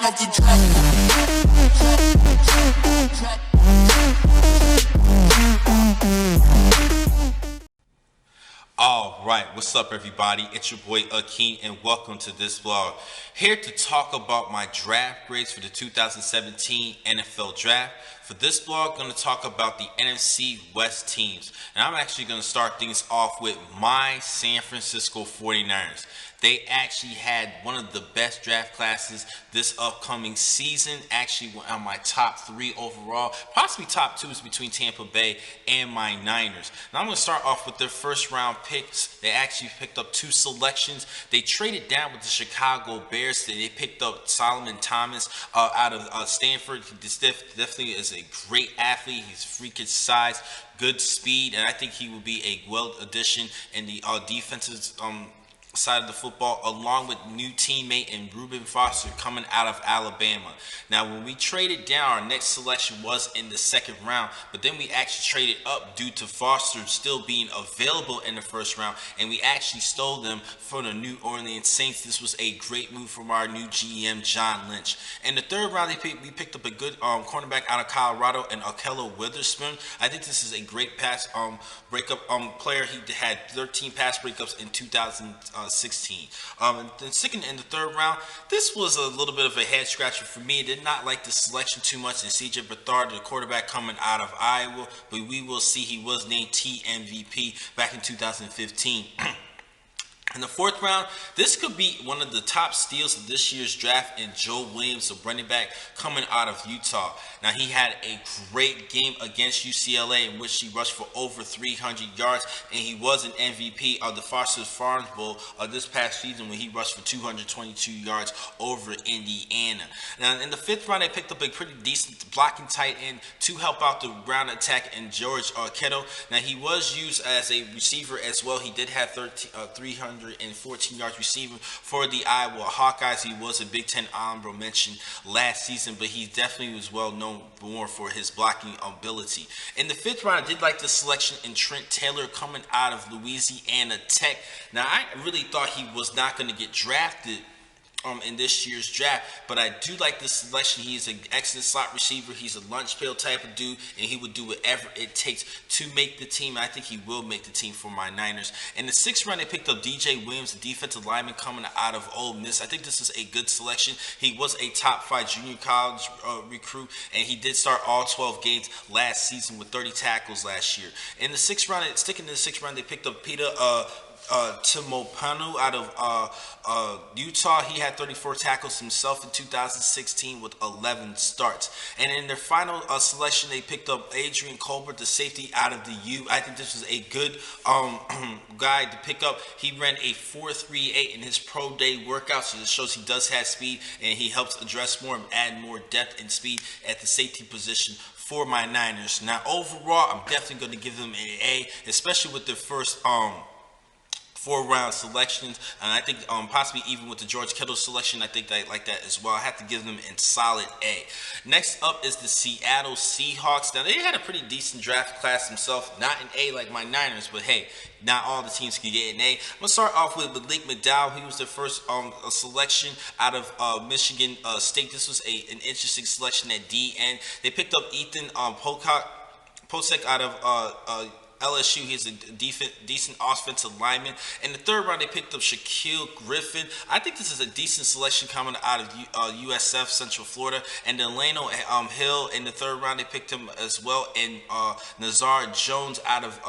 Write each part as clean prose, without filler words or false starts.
off the drop. Alright, what's up everybody? It's your boy Akin and welcome to this vlog. Here to talk about my draft grades for the 2017 NFL Draft. For this vlog, I'm going to talk about the NFC West teams. And I'm actually going to start things off with my San Francisco 49ers. They actually had one of the best draft classes this upcoming season. Actually went on my top 3 overall. Possibly top 2 is between Tampa Bay and my Niners. Now I'm going to start off with their first round picks. They actually picked up 2 selections. They traded down with the Chicago Bears. They picked up Solomon Thomas out of Stanford. This definitely is a great athlete. He's freakish size, good speed, and I think he will be a well addition in the defensive side of the football, along with new teammate and Reuben Foster coming out of Alabama. Now, when we traded down, our next selection was in the 2nd round, but then we actually traded up due to Foster still being available in the 1st round, and we actually stole them from the New Orleans Saints. This was a great move from our new GM, John Lynch. In the 3rd round, we picked up a good cornerback out of Colorado and Akello Witherspoon. I think this is a great pass breakup player. He had 13 pass breakups in 2016. And the 2nd and the 3rd round, this was a little bit of a head scratcher for me. I did not like the selection too much in CJ Beathard, the quarterback coming out of Iowa, but we will see he was named MVP back in 2015. In the 4th round, this could be one of the top steals of this year's draft in Joe Williams, a running back coming out of Utah. Now, he had a great game against UCLA in which he rushed for over 300 yards, and he was an MVP of the Foster's Farms Bowl this past season when he rushed for 222 yards over Indiana. Now, in the 5th round, they picked up a pretty decent blocking tight end to help out the ground attack in George Kittle. Now, he was used as a receiver as well. He did have 314 yards receiving for the Iowa Hawkeyes. He was a Big Ten honorable mention last season, but he definitely was well known more for his blocking ability. In the 5th round, I did like the selection in Trent Taylor coming out of Louisiana Tech. Now, I really thought he was not going to get drafted in this year's draft, but I do like this selection. He's an excellent slot receiver. He's a lunch pail type of dude, and he would do whatever it takes to make the team. I think he will make the team for my Niners. In the 6th round, they picked up DJ Williams, the defensive lineman coming out of Ole Miss. I think this is a good selection. He was a top 5 junior college recruit, and he did start all 12 games last season with 30 tackles last year. In the 6th round, sticking in the 6th round, they picked up Peter Timopanu out of Utah. He had 34 tackles himself in 2016 with 11 starts. And in their final selection, they picked up Adrian Colbert, the safety out of the U. I think this was a good guy to pick up. He ran a 4.38 in his pro day workout, so this shows he does have speed, and he helps address more and add more depth and speed at the safety position for my Niners. Now, overall, I'm definitely going to give them an A, especially with their first 4-round selections, and I think possibly even with the George Kittle selection, I think they like that as well. I have to give them a solid A. Next up is the Seattle Seahawks. Now, they had a pretty decent draft class themselves, not an A like my Niners, but hey, not all the teams can get an A. I'm going to start off with Malik McDowell. He was their first selection out of Michigan State. This was an interesting selection at DN. They picked up Ethan Posek out of LSU. He's a decent offensive lineman. In the 3rd round, they picked up Shaquille Griffin. I think this is a decent selection coming out of USF, Central Florida. And then Lano Hill in the 3rd round, they picked him as well. And Nazar Jones out of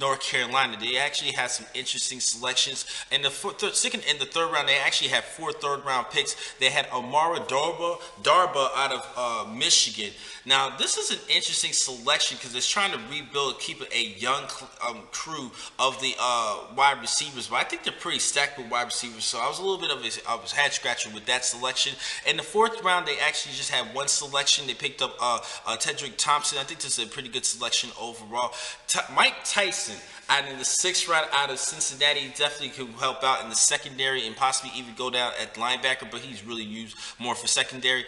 North Carolina. They actually had some interesting selections. In the 2nd and the 3rd round, they actually had 4 3rd-round picks. They had Amara Darba out of Michigan. Now, this is an interesting selection because it's trying to rebuild, keep a young crew of the wide receivers, but I think they're pretty stacked with wide receivers, so I was a little bit of a head scratcher with that selection. In the 4th round, they actually just had 1 selection. They picked up Tedrick Thompson. I think this is a pretty good selection overall. Mike Tyson And in the 6th round out of Cincinnati, he definitely could help out in the secondary and possibly even go down at linebacker, but he's really used more for secondary.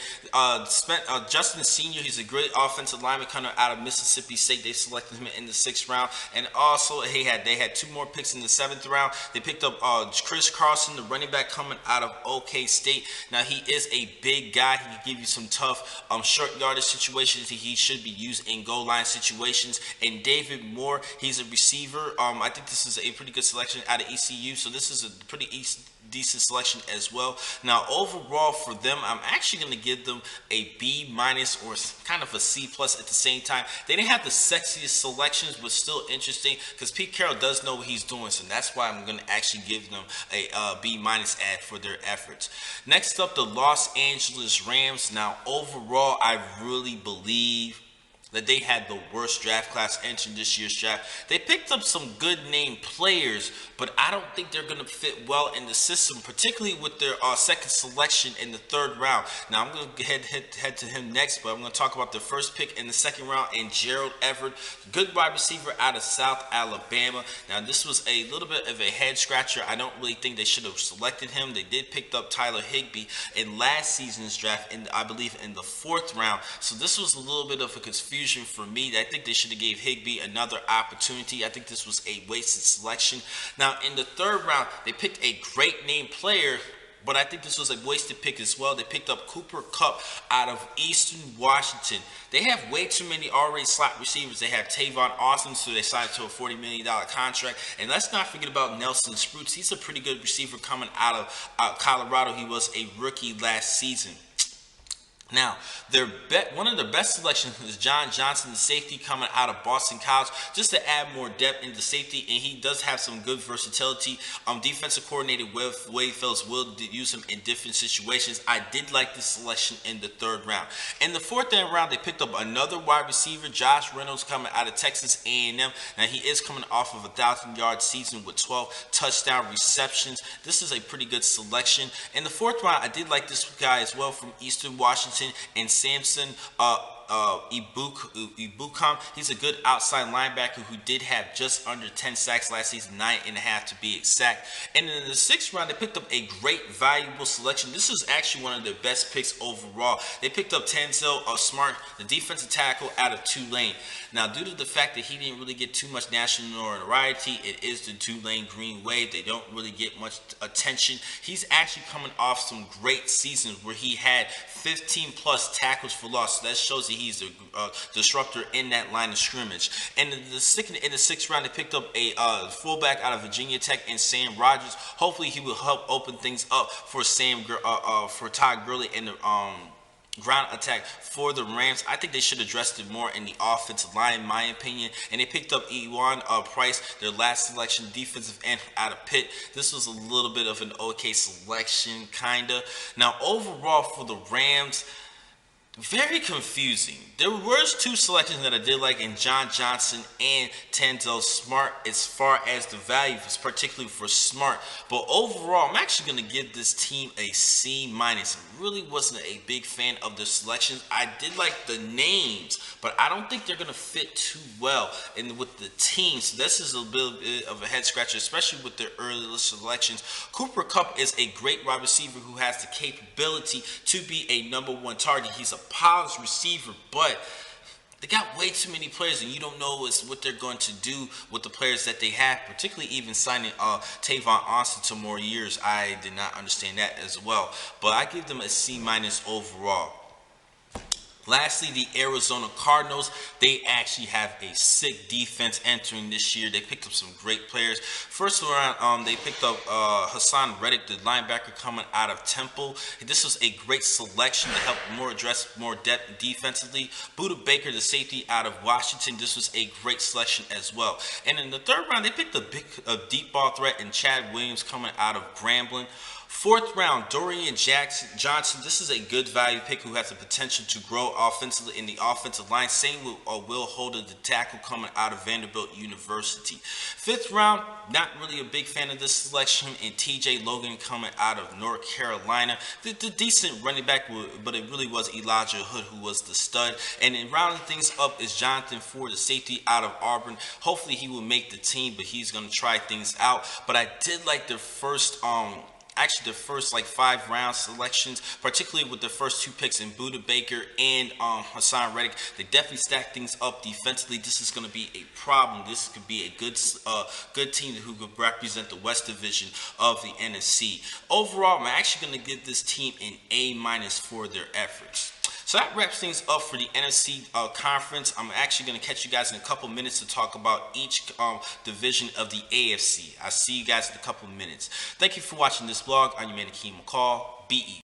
Justin Sr., he's a great offensive lineman coming out of Mississippi State. They selected him in the 6th round. And also, they had 2 more picks in the 7th round. They picked up Chris Carson, the running back coming out of OK State. Now, he is a big guy. He can give you some tough short yardage situations. He should be used in goal line situations. And David Moore, he's a receiver. I think this is a pretty good selection out of ECU. So this is a pretty decent selection as well. Now, overall for them, I'm actually going to give them a B- or kind of a C+ at the same time. They didn't have the sexiest selections, but still interesting because Pete Carroll does know what he's doing. So that's why I'm going to actually give them a B- ad for their efforts. Next up, the Los Angeles Rams. Now, overall, I really believe that they had the worst draft class entering this year's draft. They picked up some good name players, but I don't think they're going to fit well in the system, particularly with their second selection in the 3rd round. Now, I'm going to head to him next, but I'm going to talk about the first pick in the 2nd round and Gerald Everett, good wide receiver out of South Alabama. Now, this was a little bit of a head scratcher. I don't really think they should have selected him. They did pick up Tyler Higbee in last season's draft, I believe in the 4th round. So this was a little bit of a confusion for me. I think they should have gave Higbee another opportunity. I think this was a wasted selection. Now, in the 3rd round, they picked a great name player, but I think this was a wasted pick as well. They picked up Cooper Kupp out of Eastern Washington. They have way too many already slot receivers. They have Tavon Austin, so they signed to a $40 million contract. And let's not forget about Nelson Spruce. He's a pretty good receiver coming out of Colorado. He was a rookie last season. Now, one of their best selections is John Johnson, the safety coming out of Boston College, just to add more depth into safety, and he does have some good versatility. Defensive coordinator Wade Phillips will use him in different situations. I did like this selection in the 3rd round. In the 4th round, they picked up another wide receiver, Josh Reynolds, coming out of Texas A&M. Now, he is coming off of a 1,000-yard season with 12 touchdown receptions. This is a pretty good selection. In the 4th round, I did like this guy as well from Eastern Washington, and Samson Ibukam. He's a good outside linebacker who did have just under 10 sacks last season, 9.5 to be exact. And in the 6th round, they picked up a great valuable selection. This is actually one of their best picks overall. They picked up Tanzel Smart, the defensive tackle out of Tulane. Now, due to the fact that he didn't really get too much national notoriety, it is the Tulane Green Wave. They don't really get much attention. He's actually coming off some great seasons where he had 15+ tackles for loss. So that shows that he's a disruptor in that line of scrimmage. And in the 6th round, they picked up a fullback out of Virginia Tech and Sam Rogers. Hopefully, he will help open things up for Todd Gurley in the ground attack for the Rams. I think they should address it more in the offensive line, in my opinion. And they picked up Ewan Price, their last selection, defensive end out of Pitt. This was a little bit of an okay selection, kinda. Now, overall for the Rams, very confusing. There were 2 selections that I did like in John Johnson and Tanzel Smart as far as the value, particularly for Smart. But overall, I'm actually going to give this team a C-. I really wasn't a big fan of the selections. I did like the names, but I don't think they're going to fit too well with the team. So this is a bit of a head scratcher, especially with their early selections. Cooper Kupp is a great wide receiver who has the capability to be a #1 target. He's a polished receiver, but they got way too many players, and you don't know what they're going to do with the players that they have, particularly even signing Tavon Austin to more years. I did not understand that as well, but I give them a C- overall. Lastly, the Arizona Cardinals, they actually have a sick defense entering this year. They picked up some great players. First round, they picked up Hassan Reddick, the linebacker coming out of Temple. This was a great selection to help address more depth defensively. Budda Baker, the safety out of Washington. This was a great selection as well. And in the 3rd round, they picked a deep ball threat in Chad Williams coming out of Grambling. Fourth round, Dorian Johnson. This is a good value pick who has the potential to grow offensively in the offensive line. Same with Will Holder, the tackle coming out of Vanderbilt University. Fifth round, not really a big fan of this selection, and TJ Logan coming out of North Carolina. The decent running back, but it really was Elijah Hood who was the stud. And then rounding things up is Jonathan Ford, the safety out of Auburn. Hopefully he will make the team, but he's going to try things out. But I did like the first actually the first like 5 round selections, particularly with the first 2 picks in Budda Baker and Hassan Reddick. They definitely stack things up defensively. This is going to be a problem. This could be a good team who could represent the West Division of the NFC. Overall, I'm actually going to give this team an A- for their efforts. So that wraps things up for the NFC conference. I'm actually going to catch you guys in a couple minutes to talk about each division of the AFC. I'll see you guys in a couple minutes. Thank you for watching this vlog. I'm your man, Akin McCall. Be easy.